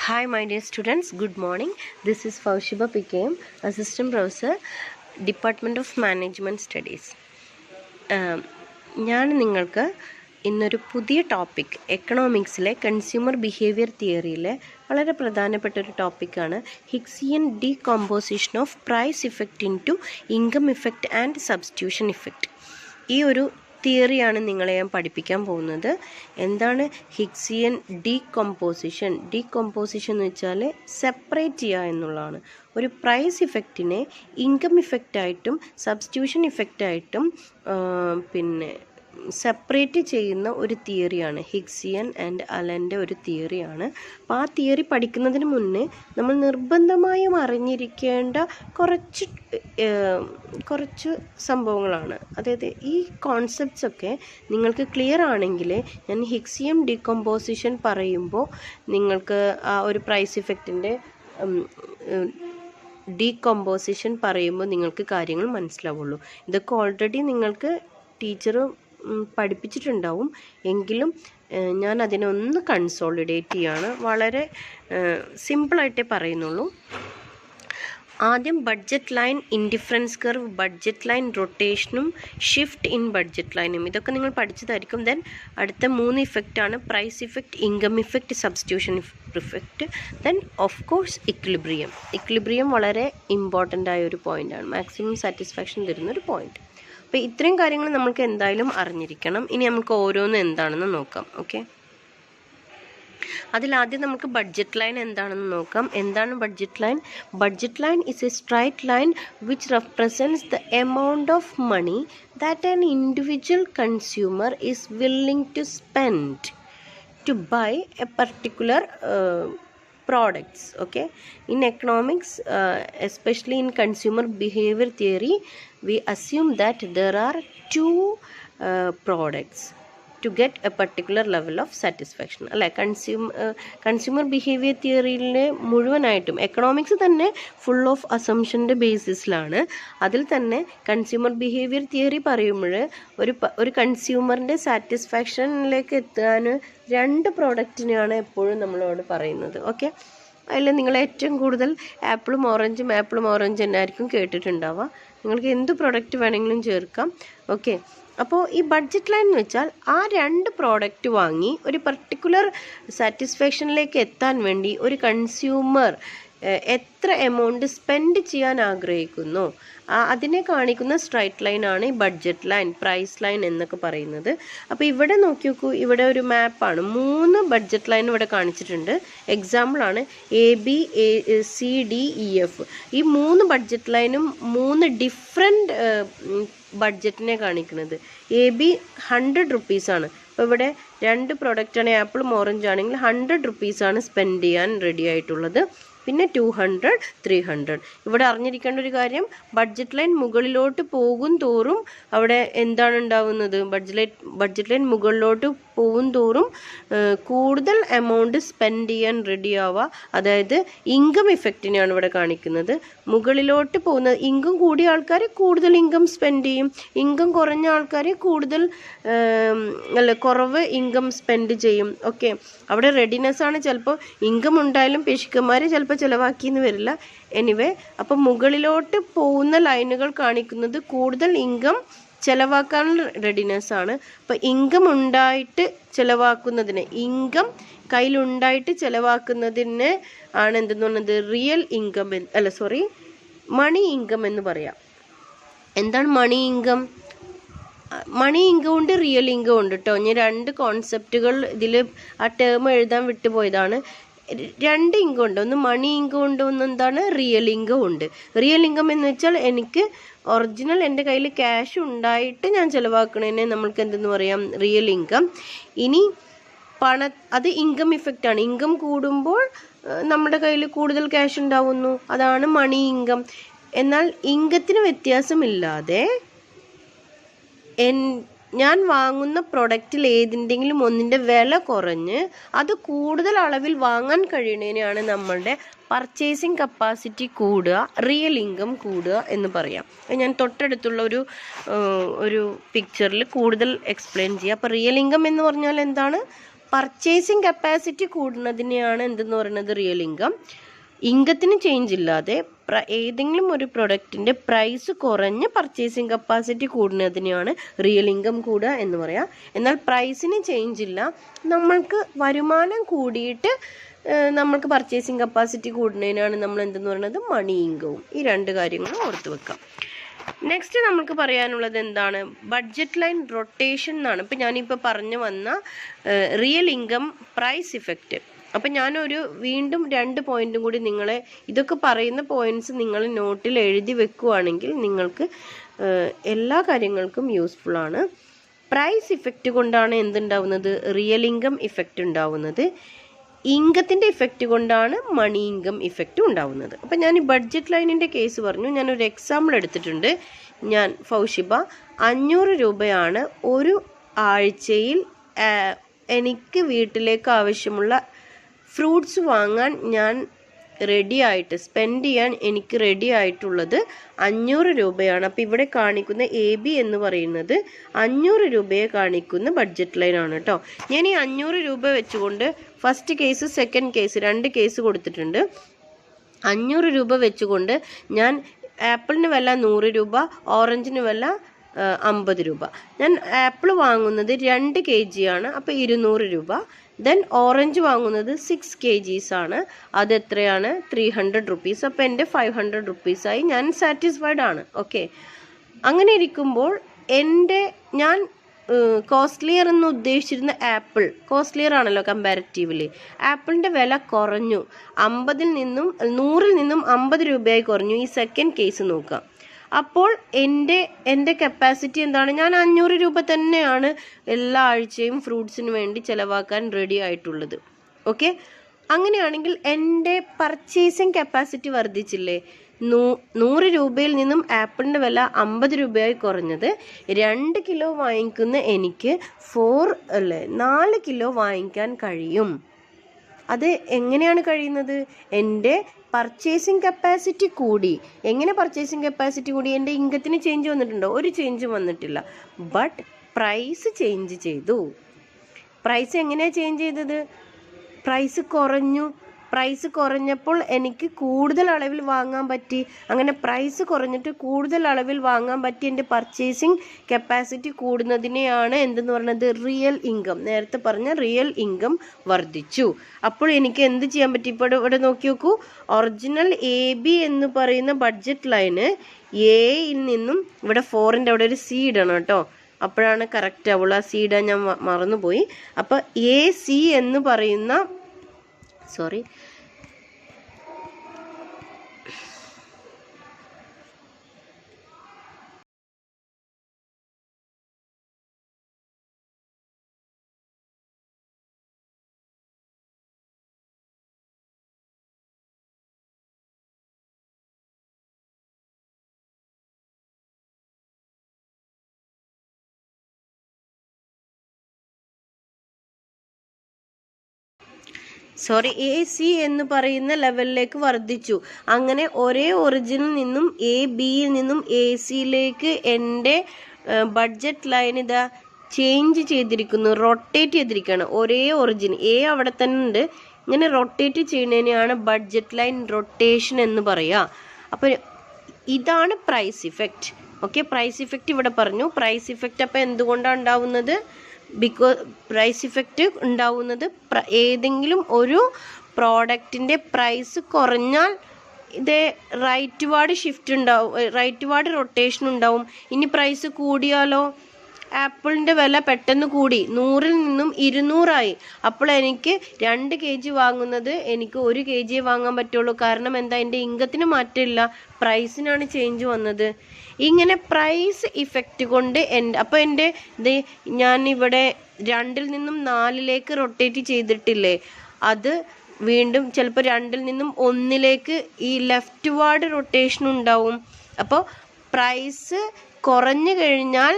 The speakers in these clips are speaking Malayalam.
Hi, my dear students. Good morning. This is Faushiba PKM, Assistant Professor, Department of Management Studies. ഞാൻ നിങ്ങൾക്ക് ഇന്നൊരു പുതിയ ടോപ്പിക് എക്കണോമിക്സിലെ കൺസ്യൂമർ ബിഹേവിയർ തിയറിയിലെ വളരെ പ്രധാനപ്പെട്ട ഒരു ടോപ്പിക്കാണ് Hicksian decomposition of price effect into income effect and substitution effect. ഈ ഒരു തിയറിയാണ് നിങ്ങളെ ഞാൻ പഠിപ്പിക്കാൻ പോകുന്നത്. എന്താണ് ഹിഗ്സിയൻ ഡീകമ്പോസിഷൻ? ഡീകമ്പോസിഷൻ എന്ന് വെച്ചാൽ സെപ്പറേറ്റ് ചെയ്യുക എന്നുള്ളതാണ്. ഒരു പ്രൈസ് ഇഫക്റ്റിനെ ഇൻകം ഇഫക്റ്റായിട്ടും സബ്സ്റ്റിറ്റ്യൂഷൻ ഇഫക്റ്റായിട്ടും സെപ്പറേറ്റ് ചെയ്യുന്ന ഒരു തിയറിയാണ് ഹിഗ്സിയൻ ആൻഡ് അലൻ്റെ ഒരു തിയറിയാണ്. അപ്പോൾ ആ തിയറി പഠിക്കുന്നതിന് മുന്നേ നമ്മൾ നിർബന്ധമായും അറിഞ്ഞിരിക്കേണ്ട കുറച്ച് സംഭവങ്ങളാണ്. അതായത് ഈ കോൺസെപ്റ്റ്സ് ഒക്കെ നിങ്ങൾക്ക് ക്ലിയർ ആണെങ്കിൽ ഞാൻ ഹിഗ്സിയൻ ഡീകമ്പോസിഷൻ പറയുമ്പോൾ നിങ്ങൾക്ക് ആ ഒരു പ്രൈസ് ഇഫക്റ്റിൻ്റെ ഡീകമ്പോസിഷൻ പറയുമ്പോൾ നിങ്ങൾക്ക് കാര്യങ്ങൾ മനസ്സിലാവുള്ളൂ. ഇതൊക്കെ ഓൾറെഡി നിങ്ങൾക്ക് ടീച്ചർ പഠിപ്പിച്ചിട്ടുണ്ടാവും. എങ്കിലും ഞാൻ അതിനൊന്ന് കൺസോളിഡേറ്റ് ചെയ്യാണ്. വളരെ സിമ്പിളായിട്ടേ പറയുന്നുള്ളൂ. ആദ്യം budget line, indifference curve, budget line റൊട്ടേഷനും ഷിഫ്റ്റ് ഇൻ ബഡ്ജറ്റ് ലൈനും ഇതൊക്കെ നിങ്ങൾ പഠിച്ചതായിരിക്കും. ദെൻ അടുത്ത 3 ഇഫക്റ്റാണ് price effect, income effect, substitution effect. Then of course equilibrium വളരെ ഇമ്പോർട്ടൻ്റ് ആയ ഒരു പോയിൻ്റാണ്, മാക്സിമം സാറ്റിസ്ഫാക്ഷൻ തരുന്നൊരു പോയിൻ്റ്. അപ്പോൾ ഇത്രയും കാര്യങ്ങൾ നമുക്ക് എന്തായാലും അറിഞ്ഞിരിക്കണം. ഇനി നമുക്ക് ഓരോന്നും എന്താണെന്ന് നോക്കാം. ഓക്കെ, അതിലാദ്യം നമുക്ക് ബഡ്ജറ്റ് ലൈൻ എന്താണെന്ന് നോക്കാം. എന്താണ് budget line? Budget line is a straight line which represents the amount of money that an individual consumer is willing to spend to buy a particular products. Okay, in economics, especially in consumer behavior theory, we assume that there are two products to get a particular level of satisfaction. അല്ലെ, കൺസ്യൂമർ ബിഹേവിയർ തിയറിയിലെ മുഴുവനായിട്ടും എക്കണോമിക്സ് തന്നെ ഫുൾ ഓഫ് അസംഷൻ്റെ ബേസിസിലാണ്. അതിൽ തന്നെ കൺസ്യൂമർ ബിഹേവിയർ തിയറി പറയുമ്പോൾ ഒരു കൺസ്യൂമറിൻ്റെ സാറ്റിസ്ഫാക്ഷനിലേക്ക് എത്താൻ 2 പ്രോഡക്റ്റിനെയാണ് എപ്പോഴും നമ്മളോട് പറയുന്നത്. ഓക്കെ, അതിൽ നിങ്ങൾ ഏറ്റവും കൂടുതൽ ആപ്പിളും ഓറഞ്ചും എന്നായിരിക്കും കേട്ടിട്ടുണ്ടാവുക. നിങ്ങൾക്ക് എന്ത് പ്രൊഡക്റ്റ് വേണമെങ്കിലും ചേർക്കാം. ഓക്കെ, അപ്പോൾ ഈ ബഡ്ജറ്റ് ലൈൻ എന്ന് വെച്ചാൽ ആ 2 പ്രോഡക്റ്റ് വാങ്ങി ഒരു പർട്ടിക്കുലർ സാറ്റിസ്ഫാക്ഷനിലേക്ക് എത്താൻ വേണ്ടി ഒരു കൺസ്യൂമർ എത്ര എമൗണ്ട് സ്പെൻഡ് ചെയ്യാൻ ആഗ്രഹിക്കുന്നു അതിനെ കാണിക്കുന്ന സ്ട്രൈറ്റ് ലൈനാണ് ഈ ബഡ്ജറ്റ് ലൈൻ, പ്രൈസ് ലൈൻ എന്നൊക്കെ പറയുന്നത്. അപ്പോൾ ഇവിടെ നോക്കി നോക്കൂ, ഇവിടെ ഒരു മാപ്പാണ്. 3 ബഡ്ജറ്റ് ലൈൻ ഇവിടെ കാണിച്ചിട്ടുണ്ട്. എക്സാമ്പിളാണ് ABCDEF. ഈ 3 ബഡ്ജറ്റ് ലൈനും 3 ഡിഫറെൻറ്റ് ബഡ്ജറ്റിനെ കാണിക്കുന്നത്. AB 100 റുപ്പീസാണ്. അപ്പോൾ ഇവിടെ 2 പ്രൊഡക്റ്റാണ്, ആപ്പിളും ഓറഞ്ച് ആണെങ്കിൽ 100 റുപ്പീസാണ് സ്പെൻഡ് ചെയ്യാൻ റെഡി ആയിട്ടുള്ളത്. പിന്നെ 200, 300. ഇവിടെ അറിഞ്ഞിരിക്കേണ്ട ഒരു ബഡ്ജറ്റ് ലൈൻ മുകളിലോട്ട് പോകും തോറും അവിടെ എന്താണ് ഉണ്ടാവുന്നത്? ബഡ്ജറ്റ് ലൈൻ മുകളിലോട്ട് പോകും തോറും കൂടുതൽ എമൗണ്ട് സ്പെൻഡ് ചെയ്യാൻ റെഡി ആവുക. അതായത് ഇൻകം ഇഫക്റ്റിനെയാണ് ഇവിടെ കാണിക്കുന്നത്. മുകളിലോട്ട് പോകുന്ന ഇൻകം കൂടിയ ആൾക്കാർ കൂടുതൽ ഇൻകം സ്പെൻഡ് ചെയ്യും, ഇൻകം കുറഞ്ഞ ആൾക്കാർ കുറവ് ഇൻകം സ്പെൻഡ് ചെയ്യും. ഓക്കെ, അവിടെ റെഡിനെസ് ആണ്. ചിലപ്പോൾ ഇൻകം ഉണ്ടായാലും പിശുക്കന്മാർ ചിലപ്പോൾ ചിലവാക്കിയെന്ന് വരില്ല. എനിവേ, അപ്പം മുകളിലോട്ട് പോകുന്ന ലൈനുകൾ കാണിക്കുന്നത് കൂടുതൽ ഇൻകം ചിലവാക്കാനുള്ള റെഡിനെസ് ആണ്. അപ്പോൾ ഇൻകം ഉണ്ടായിട്ട് ചിലവാക്കുന്നതിന്, ഇൻകം കയ്യിലുണ്ടായിട്ട് ചിലവാക്കുന്നതിന് ആണ് എന്തെന്ന് പറഞ്ഞത് റിയൽ ഇൻകം, മണി ഇൻകം എന്ന് പറയാം. എന്താണ് മണി ഇൻകം? മണി ഇൻകം ഉണ്ട്, റിയൽ ഇൻകം ഉണ്ട് കേട്ടോ. ഞാൻ 2 കോൺസെപ്റ്റുകൾ ഇതിൽ ആ ടേം എഴുതാൻ വിട്ടുപോയതാണ്. 2 ഇൻകം ഉണ്ട്, ഒന്ന് മണി ഇൻകം ഉണ്ട്, ഒന്ന് എന്താണ് റിയൽ ഇൻകം ഉണ്ട്. റിയൽ ഇൻകം എന്ന് വെച്ചാൽ എനിക്ക് ഒറിജിനൽ എൻ്റെ കയ്യിൽ ക്യാഷ് ഉണ്ടായിട്ട് ഞാൻ ചിലവാക്കണതിനെ നമ്മൾക്ക് എന്തെന്ന് പറയാം? Real income. ഇനി അത് ഇൻകം ഇഫക്റ്റ് ആണ്. ഇൻകം കൂടുമ്പോൾ നമ്മുടെ കയ്യിൽ കൂടുതൽ ക്യാഷ് ഉണ്ടാവുന്നു, അതാണ് മണി ഇൻകം. എന്നാൽ ഇൻകത്തിന് വ്യത്യാസമില്ലാതെ ഞാൻ വാങ്ങുന്ന പ്രൊഡക്റ്റിൽ ഏതിൻ്റെങ്കിലും ഒന്നിൻ്റെ വില കുറഞ്ഞ് അത് കൂടുതൽ അളവിൽ വാങ്ങാൻ കഴിയുന്നതിനാണ് നമ്മളുടെ പർച്ചേസിങ് കപ്പാസിറ്റി കൂടുക, റിയൽ ഇൻകം കൂടുക എന്ന് പറയാം. ഞാൻ തൊട്ടടുത്തുള്ള ഒരു പിക്ചറിൽ കൂടുതൽ എക്സ്പ്ലെയിൻ ചെയ്യാം. അപ്പോൾ റിയൽ ഇൻകം എന്ന് പറഞ്ഞാൽ എന്താണ്? പർച്ചേസിങ് കപ്പാസിറ്റി കൂടുന്നതിനെയാണ് എന്തെന്ന് പറയുന്നത് റിയൽ ഇൻകം. ഇൻകത്തിന് ചേഞ്ച് ഇല്ലാതെ ഏതെങ്കിലും ഒരു പ്രൊഡക്റ്റിൻ്റെ പ്രൈസ് കുറഞ്ഞ് പർച്ചേസിങ് കപ്പാസിറ്റി കൂടുന്നതിനെയാണ് റിയൽ ഇൻകം കൂടുക എന്ന് പറയാം. എന്നാൽ പ്രൈസിന് ചേഞ്ച് ഇല്ല, നമ്മൾക്ക് വരുമാനം കൂടിയിട്ട് നമ്മൾക്ക് പർച്ചേസിങ് കപ്പാസിറ്റി കൂടുന്നതിനാണ് നമ്മൾ എന്തെന്ന് പറയുന്നത് മണി ഇൻകവും. ഈ രണ്ട് കാര്യങ്ങളും ഓർത്ത് വെക്കാം. നെക്സ്റ്റ് നമുക്ക് പറയാനുള്ളത് എന്താണ്? ബഡ്ജറ്റ് ലൈൻ റൊട്ടേഷൻ എന്നാണ്. ഇപ്പം ഞാനിപ്പോൾ പറഞ്ഞു വന്ന റിയൽ ഇൻകം, പ്രൈസ് ഇഫക്റ്റ്. അപ്പം ഞാനൊരു വീണ്ടും 2 പോയിന്റും കൂടി നിങ്ങളെ, ഇതൊക്കെ പറയുന്ന പോയിന്റ്സ് നിങ്ങൾ നോട്ടിൽ എഴുതി വെക്കുകയാണെങ്കിൽ നിങ്ങൾക്ക് എല്ലാ കാര്യങ്ങൾക്കും യൂസ്ഫുൾ ആണ്. പ്രൈസ് ഇഫക്റ്റ് കൊണ്ടാണ് എന്തുണ്ടാവുന്നത്? റിയൽ ഇൻകം ഇഫക്റ്റ് ഉണ്ടാവുന്നത്. ഇൻകത്തിൻ്റെ ഇഫക്റ്റ് കൊണ്ടാണ് മണി ഇൻകം ഇഫക്റ്റ് ഉണ്ടാവുന്നത്. അപ്പം ഞാൻ ഈ ബഡ്ജറ്റ് ലൈനിൻ്റെ കേസ് പറഞ്ഞു. ഞാനൊരു എക്സാമ്പിൾ എടുത്തിട്ടുണ്ട്. ഞാൻ ഫൗഷിബ 500 രൂപയാണ് ഒരു ആഴ്ചയിൽ എനിക്ക് വീട്ടിലേക്ക് ആവശ്യമുള്ള ഫ്രൂട്ട്സ് വാങ്ങാൻ ഞാൻ റെഡി ആയിട്ട് സ്പെൻഡ് ചെയ്യാൻ എനിക്ക് റെഡി ആയിട്ടുള്ളത് 500 രൂപയാണ്. അപ്പോൾ ഇവിടെ കാണിക്കുന്ന AB എന്ന് പറയുന്നത് 500 രൂപയെ കാണിക്കുന്ന ബഡ്ജറ്റ് ലൈനാണ് കേട്ടോ. ഞാൻ ഈ 500 രൂപ വെച്ചുകൊണ്ട് first case, second case, 2 case കൊടുത്തിട്ടുണ്ട്. 500 രൂപ വെച്ചുകൊണ്ട് ഞാൻ ആപ്പിളിന് വില 100 രൂപ, ഓറഞ്ചിന് വില 50 രൂപ. ഞാൻ ആപ്പിൾ വാങ്ങുന്നത് 2 kg ആണ്, അപ്പോൾ 200 രൂപ. ദെൻ ഓറഞ്ച് വാങ്ങുന്നത് 6 kgs ആണ്, അത് എത്രയാണ്? 300 റുപ്പീസ്. അപ്പോൾ എൻ്റെ 500 റുപ്പീസായി, ഞാൻ സാറ്റിസ്ഫൈഡ് ആണ്. ഓക്കെ, അങ്ങനെ ഇരിക്കുമ്പോൾ ഞാൻ കോസ്റ്റ്ലിയർ എന്ന് ഉദ്ദേശിച്ചിരുന്ന ആപ്പിൾ കോസ്റ്റ്ലിയർ ആണല്ലോ കമ്പാരിറ്റീവ്ലി. ആപ്പിളിൻ്റെ വില കുറഞ്ഞു, 100ൽ നിന്നും 50 രൂപയായി കുറഞ്ഞു. ഈ സെക്കൻഡ് കേസ് നോക്കാം. അപ്പോൾ എൻ്റെ കപ്പാസിറ്റി എന്താണ്? ഞാൻ 500 രൂപ തന്നെയാണ് എല്ലാ ആഴ്ചയും ഫ്രൂട്ട്സിന് വേണ്ടി ചിലവാക്കാൻ റെഡി ആയിട്ടുള്ളത്. ഓക്കെ, അങ്ങനെയാണെങ്കിൽ എൻ്റെ പർച്ചേസിങ് കപ്പാസിറ്റി വർദ്ധിച്ചില്ലേ? 100 രൂപയിൽ നിന്നും ആപ്പിളിൻ്റെ വില 50 രൂപയായി കുറഞ്ഞത്. 2 കിലോ വാങ്ങിക്കുന്ന എനിക്ക് 4 കിലോ വാങ്ങിക്കാൻ കഴിയും. അത് എങ്ങനെയാണ് കഴിയുന്നത്? എൻ്റെ പർച്ചേസിങ് കപ്പാസിറ്റി കൂടി. എങ്ങനെ പർച്ചേസിങ് കപ്പാസിറ്റി കൂടി? എൻ്റെ ഇൻകത്തിന് ചേഞ്ച് വന്നിട്ടുണ്ടോ? ഒരു ചേഞ്ചും വന്നിട്ടില്ല. ബട്ട് പ്രൈസ് ചേഞ്ച് ചെയ്തു. പ്രൈസ് എങ്ങനെയാണ് ചേഞ്ച് ചെയ്തത്? പ്രൈസ് കുറഞ്ഞു. പ്രൈസ് കുറഞ്ഞപ്പോൾ എനിക്ക് കൂടുതൽ അളവിൽ വാങ്ങാൻ പറ്റി. അങ്ങനെ പ്രൈസ് കുറഞ്ഞിട്ട് കൂടുതൽ അളവിൽ വാങ്ങാൻ പറ്റി. എൻ്റെ പർച്ചേസിങ് കപ്പാസിറ്റി കൂടുന്നതിനെയാണ് എന്തെന്ന് പറയുന്നത്? Real income. നേരത്തെ പറഞ്ഞ റിയൽ ഇൻകം വർദ്ധിച്ചു. അപ്പോൾ എനിക്ക് എന്ത് ചെയ്യാൻ പറ്റി? ഇപ്പോൾ ഇവിടെ നോക്കി നോക്കൂ. ഒറിജിനൽ AB എന്ന് പറയുന്ന ബഡ്ജറ്റ് ലൈന് എയിൽ നിന്നും, ഇവിടെ 4ൻ്റെ അവിടെ ഒരു C ഇടണം കേട്ടോ, അപ്പോഴാണ് കറക്റ്റ് ആവുള്ളൂ. ആ C ഇടാൻ ഞാൻ മറന്നുപോയി. അപ്പോൾ AC എന്ന് പറയുന്ന AC എന്ന് പറയുന്ന ലെവലിലേക്ക് വർദ്ധിച്ചു. അങ്ങനെ ഒരേ ഒറിജിനിൽ നിന്നും ABയിൽ നിന്നും ACയിലേക്ക് എൻ്റെ ബഡ്ജറ്റ് ലൈൻ ഇതാ ചേഞ്ച് ചെയ്തിരിക്കുന്നു, റൊട്ടേറ്റ് ചെയ്തിരിക്കുകയാണ്. ഒരേ ഒറിജിൻ A അവിടെ തന്നെ ഉണ്ട്. ഇങ്ങനെ റൊട്ടേറ്റ് ചെയ്യുന്നതിനെയാണ് ബഡ്ജറ്റ് ലൈൻ റൊട്ടേഷൻ എന്ന് പറയുക. അപ്പോൾ ഇതാണ് price effect. Okay, price effect ഇവിടെ പറഞ്ഞു. പ്രൈസ് ഇഫക്റ്റ് അപ്പോൾ എന്തുകൊണ്ടാണ് ഉണ്ടാവുന്നത്? പ്രൈസ് ഇഫക്റ്റ് ഉണ്ടാവുന്നത് ഏതെങ്കിലും ഒരു പ്രോഡക്റ്റിൻ്റെ പ്രൈസ് കുറഞ്ഞാൽ ഇത് റൈറ്റ് വാർഡ് ഷിഫ്റ്റ് ഉണ്ടാവും, റൈറ്റ് വാർഡ് റൊട്ടേഷൻ ഉണ്ടാവും. ഇനി പ്രൈസ് കൂടിയാലോ? ആപ്പിളിൻ്റെ വില പെട്ടെന്ന് കൂടി, 100ൽ നിന്നും 200 അപ്പോൾ എനിക്ക് 2 kg വാങ്ങുന്നത് എനിക്ക് 1 kg വാങ്ങാൻ പറ്റുള്ളൂ. കാരണം എന്താ? എൻ്റെ ഇൻകത്തിന് മാറ്റമില്ല, പ്രൈസിനാണ് ചേഞ്ച് വന്നത്. ഇങ്ങനെ പ്രൈസ് ഇഫക്റ്റ് കൊണ്ട് അപ്പോൾ എൻ്റെ ഞാനിവിടെ 2ൽ നിന്നും 4ലേക്ക് റൊട്ടേറ്റ് ചെയ്തിട്ടില്ലേ, അത് വീണ്ടും ചിലപ്പോൾ 2ൽ നിന്നും 1ലേക്ക് ഈ ലെഫ്റ്റ് വാർഡ് റൊട്ടേഷൻ ഉണ്ടാവും. അപ്പോൾ പ്രൈസ് കുറഞ്ഞു കഴിഞ്ഞാൽ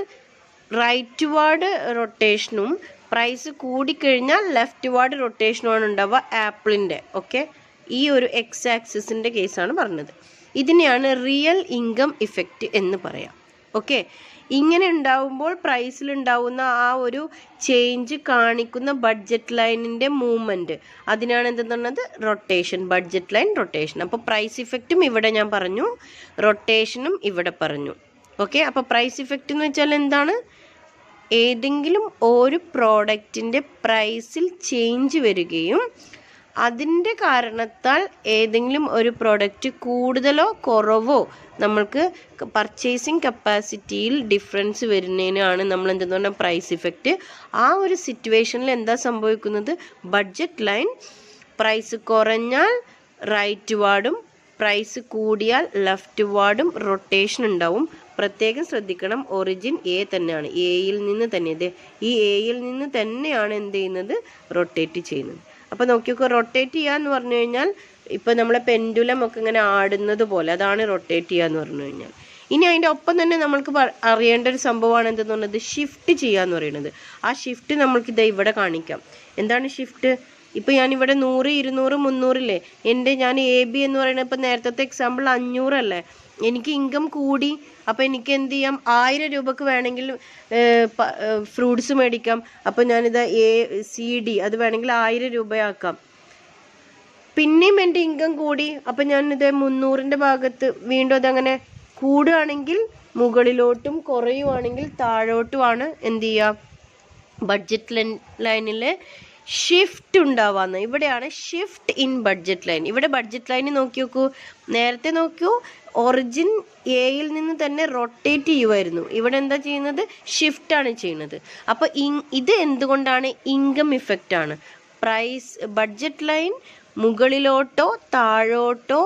റൈറ്റ് വാർഡ് റൊട്ടേഷനും പ്രൈസ് കൂടിക്കഴിഞ്ഞാൽ ലെഫ്റ്റ് വാർഡ് റൊട്ടേഷനുമാണ് ഉണ്ടാവുക ആപ്പിളിൻ്റെ. ഓക്കെ, ഈ ഒരു എക്സ് ആക്സിസിൻ്റെ കേസാണ് പറഞ്ഞത്. ഇതിനെയാണ് റിയൽ ഇൻകം ഇഫക്റ്റ് എന്ന് പറയാം. ഓക്കെ, ഇങ്ങനെ ഉണ്ടാവുമ്പോൾ പ്രൈസിൽ ഉണ്ടാവുന്ന ആ ഒരു ചേഞ്ച് കാണിക്കുന്ന ബഡ്ജറ്റ് ലൈനിൻ്റെ മൂവ്മെൻറ്റ്, അതിനാണ് എന്തെന്നുള്ളത് റൊട്ടേഷൻ, ബഡ്ജറ്റ് ലൈൻ റൊട്ടേഷൻ. അപ്പോൾ പ്രൈസ് ഇഫക്റ്റും ഇവിടെ ഞാൻ പറഞ്ഞു, റൊട്ടേഷനും ഇവിടെ പറഞ്ഞു. ഓക്കെ, അപ്പോൾ പ്രൈസ് ഇഫക്റ്റ് എന്ന് വെച്ചാൽ എന്താണ്? ഏതെങ്കിലും ഒരു പ്രോഡക്റ്റിൻ്റെ പ്രൈസിൽ ചേഞ്ച് വരികയും അതിൻ്റെ കാരണത്താൽ ഏതെങ്കിലും ഒരു പ്രോഡക്റ്റ് കൂടുതലോ കുറവോ നമ്മൾക്ക് പർച്ചേസിങ് കപ്പാസിറ്റിയിൽ ഡിഫറൻസ് വരുന്നതിനാണ് നമ്മൾ എന്തെന്ന് പറഞ്ഞാൽ പ്രൈസ് ഇഫക്റ്റ്. ആ ഒരു സിറ്റുവേഷനിൽ എന്താ സംഭവിക്കുന്നത്? ബഡ്ജറ്റ് ലൈൻ പ്രൈസ് കുറഞ്ഞാൽ റൈറ്റ് വാർഡും പ്രൈസ് കൂടിയാൽ ലെഫ്റ്റ് വാർഡും റൊട്ടേഷൻ ഉണ്ടാവും. പ്രത്യേകം ശ്രദ്ധിക്കണം, ഒറിജിൻ എ തന്നെയാണ്, എയിൽ നിന്ന് തന്നെ, ഈ എയിൽ നിന്ന് തന്നെയാണ് എന്ത് ചെയ്യുന്നത്? റൊട്ടേറ്റ് ചെയ്യുന്നത്. അപ്പോൾ നോക്കിയൊക്കെ, റൊട്ടേറ്റ് ചെയ്യുക എന്ന് പറഞ്ഞു കഴിഞ്ഞാൽ ഇപ്പോൾ നമ്മളെ പെൻഡുലം ഒക്കെ ഇങ്ങനെ ആടുന്നത് പോലെ, അതാണ് റൊട്ടേറ്റ് ചെയ്യുക എന്ന് പറഞ്ഞു കഴിഞ്ഞാൽ. ഇനി അതിൻ്റെ ഒപ്പം തന്നെ നമ്മൾക്ക് അറിയേണ്ട ഒരു സംഭവമാണ് എന്തെന്ന് പറയുന്നത്? ഷിഫ്റ്റ് ചെയ്യുക എന്ന് പറയുന്നത്. ആ ഷിഫ്റ്റ് നമ്മൾക്ക് ഇതാ ഇവിടെ കാണിക്കാം. എന്താണ് ഷിഫ്റ്റ്? ഇപ്പോൾ ഞാനിവിടെ 100, 200, 300 എൻ്റെ ഞാൻ AB എന്ന് പറയുന്നത് ഇപ്പോൾ നേരത്തെ എക്സാമ്പിൾ 500 അല്ലേ? എനിക്ക് ഇൻകം കൂടി, അപ്പോൾ എനിക്ക് എന്ത് ചെയ്യാം? 1000 രൂപക്ക് വേണമെങ്കിൽ ഫ്രൂട്ട്സ് മേടിക്കാം. അപ്പോൾ ഞാനിത് ACD അത് വേണമെങ്കിൽ 1000 രൂപയാക്കാം. പിന്നെയും എൻ്റെ ഇൻകം കൂടി, അപ്പം ഞാനിത് 300ൻ്റെ ഭാഗത്ത് വീണ്ടും അതങ്ങനെ കൂടുകയാണെങ്കിൽ മുകളിലോട്ടും കുറയുവാണെങ്കിൽ താഴോട്ടുമാണ് എന്ത് ചെയ്യുക? ബഡ്ജറ്റ് ലൈനിൽ ഷിഫ്റ്റ് ഉണ്ടാവാന്ന്. ഇവിടെയാണ് ഷിഫ്റ്റ് ഇൻ ബഡ്ജറ്റ് ലൈൻ. ഇവിടെ ബഡ്ജറ്റ് ലൈൻ നോക്കി നോക്കൂ, നേരത്തെ നോക്കൂ, ഒറിജിൻ എയിൽ നിന്ന് തന്നെ റൊട്ടേറ്റ് ചെയ്യുമായിരുന്നു. ഇവിടെ എന്താ ചെയ്യുന്നത്? ഷിഫ്റ്റ് ആണ് ചെയ്യുന്നത്. അപ്പോൾ ഇത് എന്തുകൊണ്ടാണ്? ഇൻകം ഇഫക്റ്റ് ആണ്. പ്രൈസ് ബഡ്ജറ്റ് ലൈൻ മുകളിലോട്ടോ താഴോട്ടോ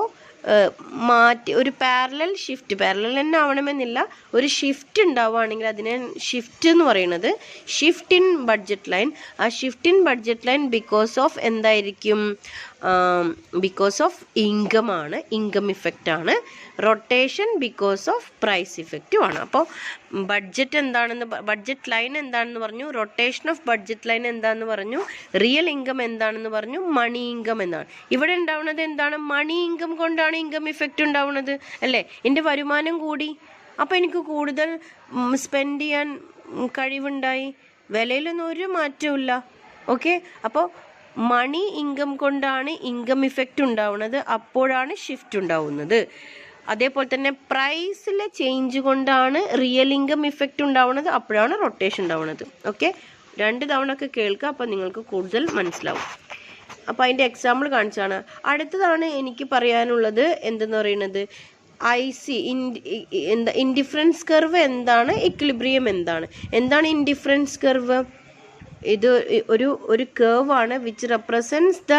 മാറ്റി ഒരു പാരലൽ ഷിഫ്റ്റ്, പാരലൽ തന്നെ ആവണമെന്നില്ല, ഒരു ഷിഫ്റ്റ് ഉണ്ടാവുകയാണെങ്കിൽ അതിനെ ഷിഫ്റ്റ് എന്ന് പറയുന്നത് ഷിഫ്റ്റ് ഇൻ ബഡ്ജറ്റ് ലൈൻ. ആ shift in budget line because of എന്തായിരിക്കും? ബിക്കോസ് ഓഫ് ഇൻകം ആണ്, ഇൻകം ഇഫക്റ്റ് ആണ്. റൊട്ടേഷൻ ബിക്കോസ് ഓഫ് പ്രൈസ് ഇഫക്റ്റും ആണ്. അപ്പോൾ ബഡ്ജറ്റ് ലൈൻ എന്താണെന്ന് പറഞ്ഞു, റൊട്ടേഷൻ ഓഫ് ബഡ്ജറ്റ് ലൈൻ എന്താണെന്ന് പറഞ്ഞു, റിയൽ ഇൻകം എന്താണെന്ന് പറഞ്ഞു, മണി ഇൻകം എന്നാണ്. ഇവിടെ ഉണ്ടാവുന്നത് എന്താണ്? മണി ഇൻകം കൊണ്ടാണ് ഇൻകം ഇഫക്റ്റ് ഉണ്ടാവുന്നത് അല്ലേ? എൻ്റെ വരുമാനം കൂടി, അപ്പോൾ എനിക്ക് കൂടുതൽ സ്പെൻഡ് ചെയ്യാൻ കഴിവുണ്ടായി, വിലയിലൊന്നും ഒരു മാറ്റവും ഇല്ല. ഓക്കെ, അപ്പോൾ മണി ഇൻകം കൊണ്ടാണ് ഇൻകം ഇഫക്റ്റ് ഉണ്ടാവുന്നത്, അപ്പോഴാണ് ഷിഫ്റ്റ് ഉണ്ടാവുന്നത്. അതേപോലെ തന്നെ പ്രൈസിലെ ചേഞ്ച് കൊണ്ടാണ് റിയൽ ഇൻകം ഇഫക്റ്റ് ഉണ്ടാവുന്നത്, അപ്പോഴാണ് റൊട്ടേഷൻ ഉണ്ടാവുന്നത്. ഓക്കെ, 2 തവണ ഒക്കെ കേൾക്കുക, അപ്പോൾ നിങ്ങൾക്ക് കൂടുതൽ മനസ്സിലാവും. അപ്പോൾ അതിൻ്റെ എക്സാമ്പിൾ കാണിച്ചാണ്. അടുത്തതാണ് എനിക്ക് പറയാനുള്ളത് എന്തെന്ന് പറയുന്നത്, IC ഇൻഡിഫറൻസ് കർവ് എന്താണ്, ഇക്വിലിബ്രിയം എന്താണ്. എന്താണ് ഇൻഡിഫറൻസ് കർവ്? ഇത് ഒരു കർവ് ആണ് which represents the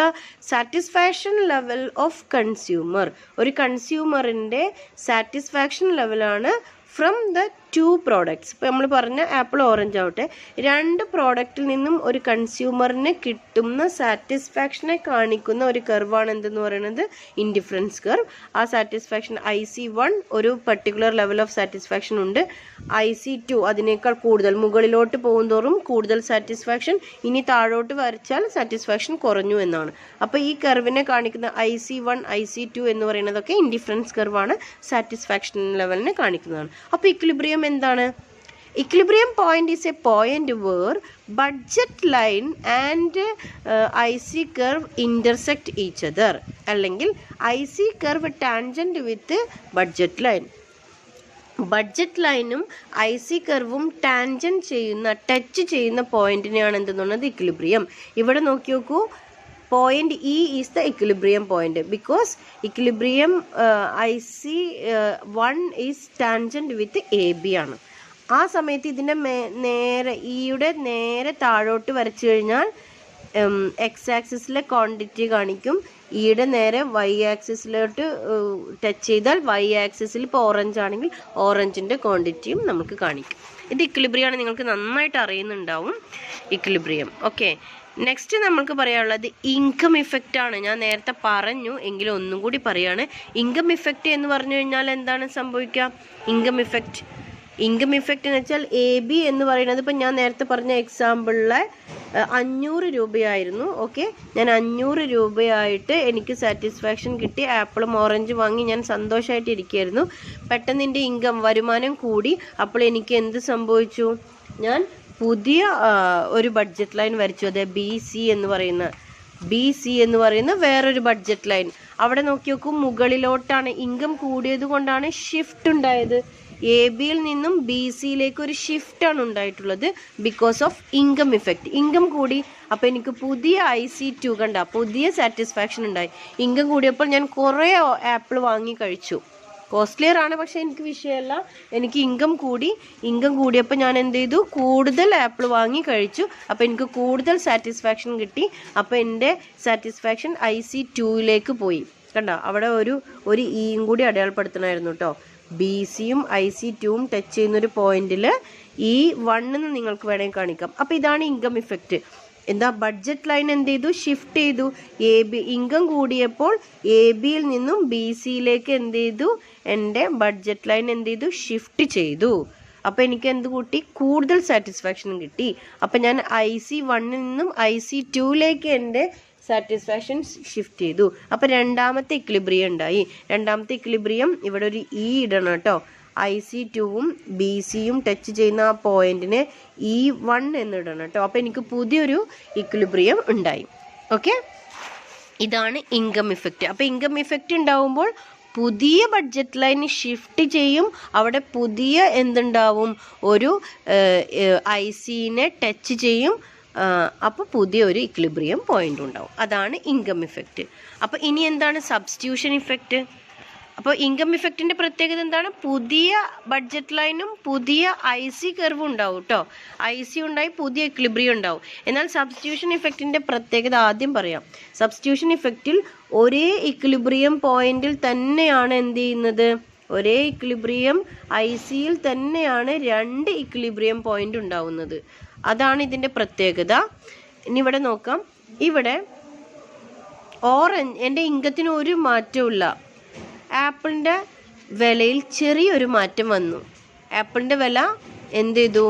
satisfaction level of consumer. ഒരു കൺസ്യൂമറിൻ്റെ സാറ്റിസ്ഫാക്ഷൻ ലെവലാണ് ഫ്രം ദ 2 പ്രോഡക്ട്സ്. ഇപ്പോൾ നമ്മൾ പറഞ്ഞ ആപ്പിൾ ഓറഞ്ച് ആവട്ടെ, 2 പ്രോഡക്റ്റിൽ നിന്നും ഒരു കൺസ്യൂമറിന് കിട്ടുന്ന സാറ്റിസ്ഫാക്ഷനെ കാണിക്കുന്ന ഒരു കർവാണ് എന്തെന്ന് പറയുന്നത്? Indifference curve. ആ സാറ്റിസ്ഫാക്ഷൻ IC1 ഒരു പർട്ടിക്കുലർ ലെവൽ ഓഫ് സാറ്റിസ്ഫാക്ഷൻ ഉണ്ട്, IC2 അതിനേക്കാൾ കൂടുതൽ, മുകളിലോട്ട് പോകുന്തോറും കൂടുതൽ സാറ്റിസ്ഫാക്ഷൻ, ഇനി താഴോട്ട് വരച്ചാൽ സാറ്റിസ്ഫാക്ഷൻ കുറഞ്ഞു എന്നാണ്. അപ്പോൾ ഈ കർവിനെ കാണിക്കുന്ന IC1, IC2 എന്ന് പറയുന്നതൊക്കെ ഇൻഡിഫറൻസ് കർവാണ്, സാറ്റിസ്ഫാക്ഷൻ ലെവലിനെ കാണിക്കുന്നതാണ്. അപ്പോൾ ഇക്വിലിബ്രിയം എന്താണ്? Equilibrium point is a point where budget line and IC curve intersect each other. അല്ലെങ്കിൽ IC curve tangent with budget line. Budget ലൈനും IC കർവും ടാൻജന്റ് ചെയ്യുന്ന, ടച്ച് ചെയ്യുന്ന പോയിന്റിനെയാണ് എന്തെന്നുള്ളത് ഇക്വിലിബ്രിയം. ഇവിടെ നോക്കി നോക്കൂ, point E is the equilibrium point because equilibrium IC1 is tangent with AB ആണ്. ആ സമയത്ത് ഇതിൻ്റെ നേരെ ഇയുടെ നേരെ താഴോട്ട് വരച്ചു കഴിഞ്ഞാൽ എക്സ് ആക്സിസിലെ ക്വാണ്ടിറ്റി കാണിക്കും, ഇയുടെ നേരെ വൈ ആക്സിസിലോട്ട് ടച്ച് ചെയ്താൽ വൈ ആക്സിസിൽ ഇപ്പോൾ ഓറഞ്ച് ആണെങ്കിൽ ഓറഞ്ചിൻ്റെ ക്വാണ്ടിറ്റിയും നമുക്ക് കാണിക്കും. ഇത് ഇക്വിലിബ്രിയം ആണ്, നിങ്ങൾക്ക് നന്നായിട്ട് അറിയുന്നുണ്ടാവും ഇക്വിലിബ്രിയം. ഓക്കെ, നെക്സ്റ്റ് നമ്മൾക്ക് പറയാനുള്ളത് ഇൻകം ഇഫക്റ്റ് ആണ്. ഞാൻ നേരത്തെ പറഞ്ഞു എങ്കിലും ഒന്നും കൂടി പറയാണ്. ഇൻകം ഇഫക്റ്റ് എന്ന് പറഞ്ഞു കഴിഞ്ഞാൽ എന്താണ് സംഭവിക്കുക? ഇൻകം ഇഫക്റ്റ് എന്ന് വെച്ചാൽ AB എന്ന് പറയുന്നത്, ഇപ്പം ഞാൻ നേരത്തെ പറഞ്ഞ എക്സാമ്പിളിലെ 500 രൂപയായിരുന്നു. ഓക്കെ, ഞാൻ 500 രൂപയായിട്ട് എനിക്ക് സാറ്റിസ്ഫാക്ഷൻ കിട്ടി. ആപ്പിളും ഓറഞ്ച് വാങ്ങി ഞാൻ സന്തോഷമായിട്ട് ഇരിക്കുകയായിരുന്നു. പെട്ടെന്ന് എൻ്റെ വരുമാനം കൂടി. അപ്പോൾ എനിക്ക് എന്ത് സംഭവിച്ചു? ഞാൻ പുതിയ ഒരു ബഡ്ജറ്റ് ലൈൻ വരച്ചു. അതെ, ബി സി എന്ന് പറയുന്ന വേറൊരു ബഡ്ജറ്റ് ലൈൻ. അവിടെ നോക്കി നോക്കൂ, മുകളിലോട്ടാണ്. ഇൻകം കൂടിയത് കൊണ്ടാണ് ഷിഫ്റ്റ് ഉണ്ടായത്. എ ബിയിൽ നിന്നും ബി സിയിലേക്ക് ഒരു ഷിഫ്റ്റാണ് ഉണ്ടായിട്ടുള്ളത് because of income effect. Income കൂടി, അപ്പോൾ എനിക്ക് പുതിയ IC2 കണ്ട പുതിയ സാറ്റിസ്ഫാക്ഷൻ ഉണ്ടായി. ഇൻകം കൂടിയപ്പോൾ ഞാൻ കുറേ ആപ്പിൾ വാങ്ങി കഴിച്ചു. കോസ്റ്റ്ലിയർ ആണ്, പക്ഷെ എനിക്ക് വിഷയമല്ല. എനിക്ക് ഇൻകം കൂടിയപ്പോൾ ഞാൻ എന്ത് ചെയ്തു? കൂടുതൽ ആപ്പിൾ വാങ്ങി കഴിച്ചു. അപ്പോൾ എനിക്ക് കൂടുതൽ സാറ്റിസ്ഫാക്ഷൻ കിട്ടി. അപ്പോൾ എൻ്റെ സാറ്റിസ്ഫാക്ഷൻ IC2യിലേക്ക് പോയി. കണ്ട, അവിടെ ഒരു ഇയും കൂടി അടയാളപ്പെടുത്തണമായിരുന്നു കേട്ടോ. ബി സിയും IC2വും ടച്ച് ചെയ്യുന്നൊരു പോയിന്റിൽ E1 എന്ന് നിങ്ങൾക്ക് വേണമെങ്കിൽ കാണിക്കാം. അപ്പോൾ ഇതാണ് ഇൻകം ഇഫക്റ്റ്. എന്താ, ബഡ്ജറ്റ് ലൈൻ എന്ത് ചെയ്തു? ഷിഫ്റ്റ് ചെയ്തു. ഇൻകം കൂടിയപ്പോൾ എ ബിയിൽ നിന്നും ബി സിയിലേക്ക് എന്ത് ചെയ്തു? എൻ്റെ ബഡ്ജറ്റ് ലൈൻ എന്ത് ചെയ്തു? ഷിഫ്റ്റ് ചെയ്തു. അപ്പോൾ എനിക്ക് എന്ത് കൂട്ടി? കൂടുതൽ സാറ്റിസ്ഫാക്ഷൻ കിട്ടി. അപ്പം ഞാൻ IC1 നിന്നും IC2യിലേക്ക് എൻ്റെ സാറ്റിസ്ഫാക്ഷൻ ഷിഫ്റ്റ് ചെയ്തു. അപ്പം രണ്ടാമത്തെ ഇക്വിലിബ്രിയം ഉണ്ടായി. രണ്ടാമത്തെ ഇക്വിലിബ്രിയം ഇവിടെ ഒരു ഇടണം കേട്ടോ. IC2വും ബി സിയും ടച്ച് ചെയ്യുന്ന ആ പോയിന്റിനെ E1 എന്നിടണം കേട്ടോ. അപ്പോൾ എനിക്ക് പുതിയൊരു ഇക്വിലിബ്രിയം ഉണ്ടായി. ഓക്കെ, ഇതാണ് ഇൻകം ഇഫക്റ്റ്. അപ്പോൾ ഇൻകം ഇഫക്റ്റ് ഉണ്ടാവുമ്പോൾ പുതിയ ബഡ്ജറ്റ് ലൈൻ ഷിഫ്റ്റ് ചെയ്യും. അവിടെ പുതിയ എന്തുണ്ടാവും? ഒരു ICനെ ടച്ച് ചെയ്യും. അപ്പോൾ പുതിയൊരു ഇക്വിലിബ്രിയം പോയിന്റ് ഉണ്ടാവും. അതാണ് ഇൻകം ഇഫക്റ്റ്. അപ്പോൾ ഇനി എന്താണ് സബ്സ്റ്റിറ്റ്യൂഷൻ ഇഫക്റ്റ്? അപ്പോൾ ഇൻകം ഇഫക്റ്റിൻ്റെ പ്രത്യേകത എന്താണ്? പുതിയ ബഡ്ജറ്റ് ലൈനും പുതിയ IC കർവും ഉണ്ടാവും കേട്ടോ. IC ഉണ്ടായി, പുതിയ ഇക്വിലിബ്രിയം ഉണ്ടാവും. എന്നാൽ സബ്സ്റ്റിറ്റ്യൂഷൻ ഇഫക്റ്റിൻ്റെ പ്രത്യേകത ആദ്യം പറയാം. സബ്സ്റ്റിറ്റ്യൂഷൻ ഇഫക്റ്റിൽ ഒരേ ഇക്വിലിബ്രിയം പോയിന്റിൽ തന്നെയാണ് എന്ത് ചെയ്യുന്നത്? ഒരേ ഇക്വിലിബ്രിയം ICയിൽ തന്നെയാണ് 2 ഇക്വിലിബ്രിയം പോയിന്റ് ഉണ്ടാവുന്നത്. അതാണ് ഇതിൻ്റെ പ്രത്യേകത. ഇനി ഇവിടെ നോക്കാം. ഇവിടെ ഓറഞ്ച്, എൻ്റെ ഇൻകത്തിന് ഒരു മാറ്റവും ഇല്ല. ആപ്പിളിൻ്റെ വിലയിൽ ചെറിയൊരു മാറ്റം വന്നു. ആപ്പിളിൻ്റെ വില എന്ത് ചെയ്തു?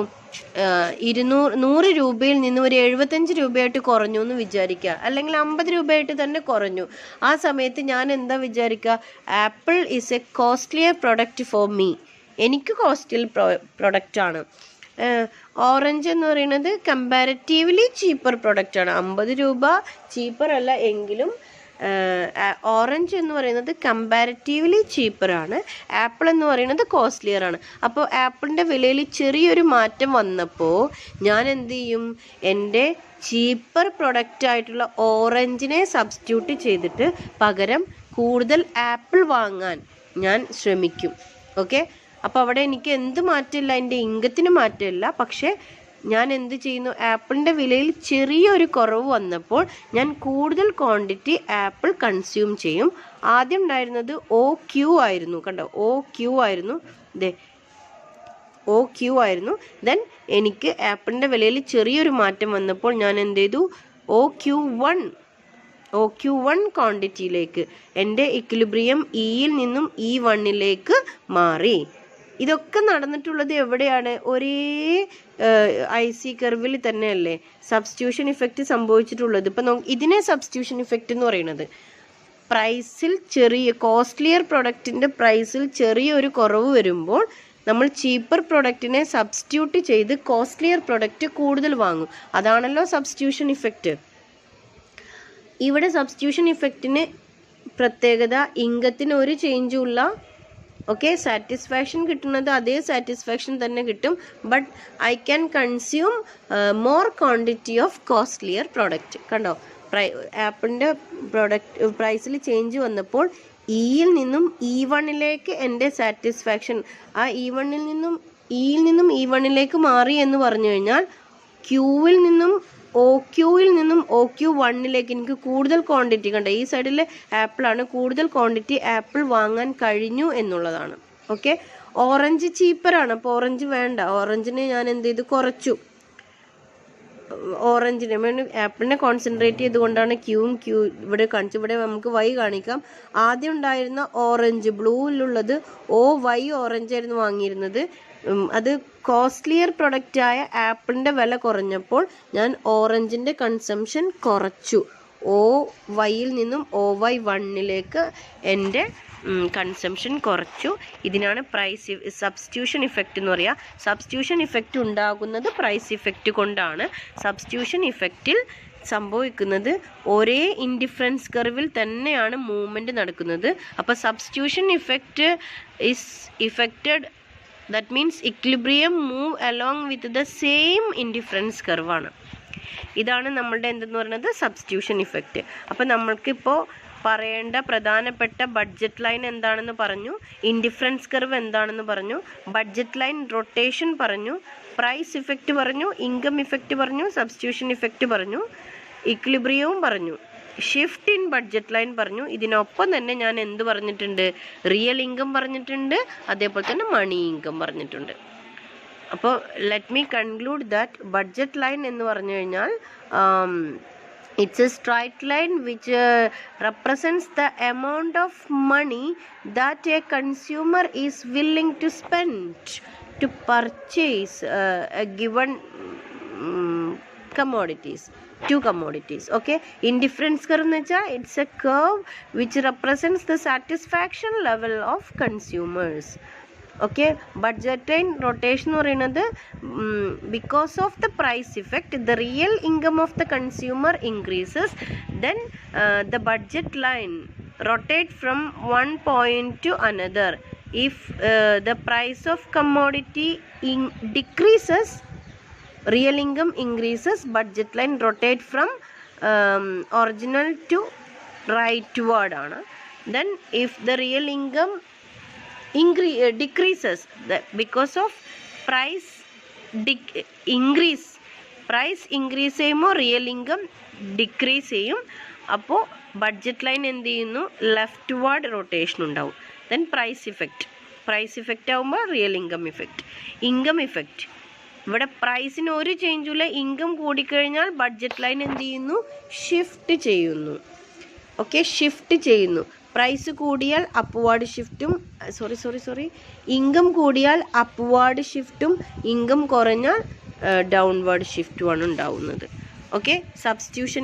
100 രൂപയിൽ നിന്ന് ഒരു 75 രൂപയായിട്ട് കുറഞ്ഞു എന്ന് വിചാരിക്കുക, അല്ലെങ്കിൽ 50 രൂപയായിട്ട് തന്നെ കുറഞ്ഞു. ആ സമയത്ത് ഞാൻ എന്താ വിചാരിക്കുക? Apple is A costlier product for me. എനിക്ക് കോസ്റ്റ്ലി പ്രൊഡക്റ്റ് ആണ്. ഓറഞ്ച് എന്ന് പറയുന്നത് കമ്പാരിറ്റീവ്ലി ചീപ്പർ പ്രൊഡക്റ്റ് ആണ്. 50 രൂപ ചീപ്പർ അല്ല എങ്കിലും ഓറഞ്ച് എന്ന് പറയുന്നത് കമ്പാരിറ്റീവ്ലി ചീപ്പറാണ്. ആപ്പിൾ എന്ന് പറയുന്നത് കോസ്റ്റ്ലിയർ ആണ്. അപ്പോൾ ആപ്പിളിൻ്റെ വിലയിൽ ചെറിയൊരു മാറ്റം വന്നപ്പോൾ ഞാൻ എന്ത് ചെയ്യും? എൻ്റെ ചീപ്പർ പ്രൊഡക്റ്റ് ആയിട്ടുള്ള ഓറഞ്ചിനെ സബ്സ്റ്റിറ്റ്യൂട്ട് ചെയ്തിട്ട് പകരം കൂടുതൽ ആപ്പിൾ വാങ്ങാൻ ഞാൻ ശ്രമിക്കും. ഓക്കെ, അപ്പോൾ അവിടെ എനിക്ക് എന്ത് മാറ്റമില്ല, എൻ്റെ ഇൻകത്തിന് മാറ്റമില്ല. പക്ഷേ ഞാൻ എന്ത് ചെയ്യുന്നു? ആപ്പിളിൻ്റെ വിലയിൽ ചെറിയൊരു കുറവ് വന്നപ്പോൾ ഞാൻ കൂടുതൽ ക്വാണ്ടിറ്റി ആപ്പിൾ കൺസ്യൂം ചെയ്യും. ആദ്യം ഉണ്ടായിരുന്നത് OQ ആയിരുന്നു. കണ്ടോ, OQ ആയിരുന്നു. OQ ആയിരുന്നു. ദെൻ എനിക്ക് ആപ്പിളിൻ്റെ വിലയിൽ ചെറിയൊരു മാറ്റം വന്നപ്പോൾ ഞാൻ എന്ത് ചെയ്തു? OQ1 ക്വാണ്ടിറ്റിയിലേക്ക്, എൻ്റെ ഇക്വിലിബ്രിയം Eയിൽ നിന്നും E1ലേക്ക് മാറി. ഇതൊക്കെ നടന്നിട്ടുള്ളത് എവിടെയാണ്? ഒരേ IC കർവിൽ തന്നെയല്ലേ സബ്സ്റ്റിറ്റ്യൂഷൻ ഇഫക്റ്റ് സംഭവിച്ചിട്ടുള്ളത്. ഇപ്പം ഇതിനെ സബ്സ്റ്റിറ്റ്യൂഷൻ ഇഫക്റ്റ് എന്ന് പറയുന്നത്. പ്രൈസിൽ കോസ്റ്റ്ലിയർ പ്രൊഡക്റ്റിൻ്റെ പ്രൈസിൽ ചെറിയൊരു കുറവ് വരുമ്പോൾ നമ്മൾ ചീപ്പർ പ്രൊഡക്റ്റിനെ സബ്സ്റ്റിറ്റ്യൂട്ട് ചെയ്ത് കോസ്റ്റ്ലിയർ പ്രൊഡക്റ്റ് കൂടുതൽ വാങ്ങും. അതാണല്ലോ സബ്സ്റ്റിറ്റ്യൂഷൻ ഇഫക്റ്റ്. ഇവിടെ സബ്സ്റ്റിറ്റ്യൂഷൻ ഇഫക്റ്റിന് പ്രത്യേകത, ഇൻകത്തിന് ഒരു ചേഞ്ചും ഇല്ല. ഓക്കെ, സാറ്റിസ്ഫാക്ഷൻ കിട്ടുന്നത് അതേ സാറ്റിസ്ഫാക്ഷൻ തന്നെ കിട്ടും. But I can consume more quantity of costlier product. കണ്ടോ, ആപ്പിളിൻ്റെ പ്രൈസിൽ ചേഞ്ച് വന്നപ്പോൾ Eയിൽ നിന്നും E1ലേക്ക് എൻ്റെ സാറ്റിസ്ഫാക്ഷൻ, ആ Eയിൽ നിന്നും E1ലേക്ക് മാറി എന്ന് പറഞ്ഞു കഴിഞ്ഞാൽ OQയിൽ നിന്നും OQ1ലേക്ക് എനിക്ക് കൂടുതൽ ക്വാണ്ടിറ്റി, കണ്ട ഈ സൈഡിലെ ആപ്പിളാണ്, കൂടുതൽ ക്വാണ്ടിറ്റി ആപ്പിൾ വാങ്ങാൻ കഴിഞ്ഞു എന്നുള്ളതാണ്. ഓക്കെ, ഓറഞ്ച് ചീപ്പറാണ്, അപ്പോൾ ഓറഞ്ച് വേണ്ട. ഓറഞ്ചിനെ ഞാൻ എന്ത് ചെയ്തു? കുറച്ചു. ഓറഞ്ചിനെ ആപ്പിളിനെ കോൺസെൻട്രേറ്റ് ചെയ്തുകൊണ്ടാണ് ഇവിടെ കാണിച്ചു. ഇവിടെ നമുക്ക് Y കാണിക്കാം. ആദ്യം ഉണ്ടായിരുന്ന ഓറഞ്ച് ബ്ലൂവിലുള്ളത് OY ഓറഞ്ച് ആയിരുന്നു വാങ്ങിയിരുന്നത്. അത് കോസ്റ്റ്ലിയർ പ്രൊഡക്റ്റായ ആപ്പിളിൻ്റെ വില കുറഞ്ഞപ്പോൾ ഞാൻ ഓറഞ്ചിൻ്റെ കൺസംഷൻ കുറച്ചു. OYയിൽ നിന്നും OY1ലേക്ക് എൻ്റെ കൺസംഷൻ കുറച്ചു. ഇതിനാണ് പ്രൈസ് സബ്സ്റ്റിറ്റ്യൂഷൻ ഇഫക്റ്റ് എന്ന് പറയുക. സബ്സ്റ്റിറ്റ്യൂഷൻ ഇഫക്റ്റ് ഉണ്ടാകുന്നത് പ്രൈസ് ഇഫക്റ്റ് കൊണ്ടാണ്. സബ്സ്റ്റിറ്റ്യൂഷൻ ഇഫക്റ്റിൽ സംഭവിക്കുന്നത് ഒരേ ഇൻഡിഫറൻസ് കർവിൽ തന്നെയാണ് മൂവ്മെൻറ്റ് നടക്കുന്നത്. അപ്പോൾ substitution effect is effected, that means equilibrium move along with the same indifference കർവാണ്. ഇതാണ് നമ്മളുടെ എന്തെന്ന് പറയുന്നത് സബ്സ്റ്റിറ്റ്യൂഷൻ ഇഫക്റ്റ്. അപ്പോൾ നമ്മൾക്കിപ്പോൾ പറയേണ്ട പ്രധാനപ്പെട്ട ബഡ്ജറ്റ് ലൈൻ എന്താണെന്ന് പറഞ്ഞു, ഇൻഡിഫറൻസ് കർവ് എന്താണെന്ന് പറഞ്ഞു, ബഡ്ജറ്റ് ലൈൻ റൊട്ടേഷൻ പറഞ്ഞു, പ്രൈസ് ഇഫക്റ്റ് പറഞ്ഞു, ഇൻകം ഇഫക്റ്റ് പറഞ്ഞു, സബ്സ്റ്റിറ്റ്യൂഷൻ ഇഫക്റ്റ് പറഞ്ഞു, ഇക്വിലിബ്രിയവും പറഞ്ഞു, ഷിഫ്റ്റ് ഇൻ ബഡ്ജറ്റ് ലൈൻ പറഞ്ഞു. ഇതിനൊപ്പം തന്നെ ഞാൻ എന്ത് പറഞ്ഞിട്ടുണ്ട്, റിയൽ ഇൻകം പറഞ്ഞിട്ടുണ്ട്, അതേപോലെ തന്നെ മണി ഇൻകം പറഞ്ഞിട്ടുണ്ട്. അപ്പോൾ let me conclude that budget line എന്ന് പറഞ്ഞു കഴിഞ്ഞാൽ it's a straight line which represents the amount of money that a consumer is willing to spend to purchase a given two commodities. Okay, indifference curve എന്ന് വെച്ചാൽ it's a curve which represents the satisfaction level of consumers. Okay, budget line rotation എന്ന് പറയുന്നത് because of the price effect the real income of the consumer increases, then the budget line rotate from one point to another. If the price of commodity decreases, real income increases, budget line rotate from original to rightward ആണ്. Then if the real income decreases because of price increase ചെയ്യുമ്പോൾ റിയൽ ഇൻകം ഡിക്രീസ് ചെയ്യും. അപ്പോൾ ബഡ്ജറ്റ് ലൈൻ എന്ത് ചെയ്യുന്നു, ലെഫ്റ്റ് വാർഡ് റൊട്ടേഷൻ ഉണ്ടാവും. ദെൻ പ്രൈസ് ഇഫക്റ്റ് ആകുമ്പോൾ റിയൽ ഇൻകം ഇഫക്റ്റ്. ഇവിടെ പ്രൈസിന് ഒരു ചേഞ്ചുമില്ല, ഇൻകം കൂടിക്കഴിഞ്ഞാൽ ബഡ്ജറ്റ് ലൈൻ എന്ത് ചെയ്യുന്നു, ഷിഫ്റ്റ് ചെയ്യുന്നു. പ്രൈസ് കൂടിയാൽ അപ്വാർഡ് ഷിഫ്റ്റും ഇൻകം കൂടിയാൽ അപ്വാർഡ് ഷിഫ്റ്റും ഇൻകം കുറഞ്ഞാൽ ഡൗൺവേർഡ് ഷിഫ്റ്റുമാണ് ഉണ്ടാവുന്നത്. Okay, substitution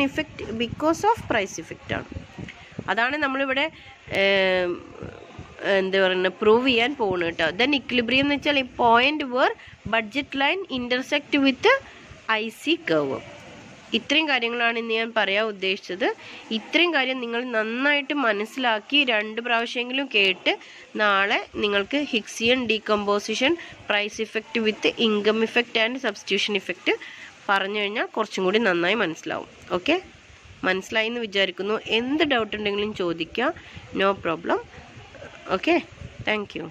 effect because of price effect ആണ്. അതാണ് നമ്മളിവിടെ എന്താ പറയുക പ്രൂവ് ചെയ്യാൻ പോകുന്നത് കേട്ടോ. ദെൻ ഇക്വിലിബ്രിയം എന്ന് വെച്ചാൽ ഈ point where budget line intersect with IC curve. ഇത്രയും കാര്യങ്ങളാണ് ഇന്ന് ഞാൻ പറയാൻ ഉദ്ദേശിച്ചത്. ഇത്രയും കാര്യം നിങ്ങൾ നന്നായിട്ട് മനസ്സിലാക്കി 2 പ്രാവശ്യമെങ്കിലും കേട്ട് നാളെ നിങ്ങൾക്ക് Hicksian decomposition, price effect with income effect and substitution effect പറഞ്ഞു കഴിഞ്ഞാൽ കുറച്ചും കൂടി നന്നായി മനസ്സിലാവും. ഓക്കെ, മനസ്സിലായി എന്ന് വിചാരിക്കുന്നു. എന്ത് ഡൗട്ട് ഉണ്ടെങ്കിലും ചോദിക്കുക, no problem. Okay, thank U.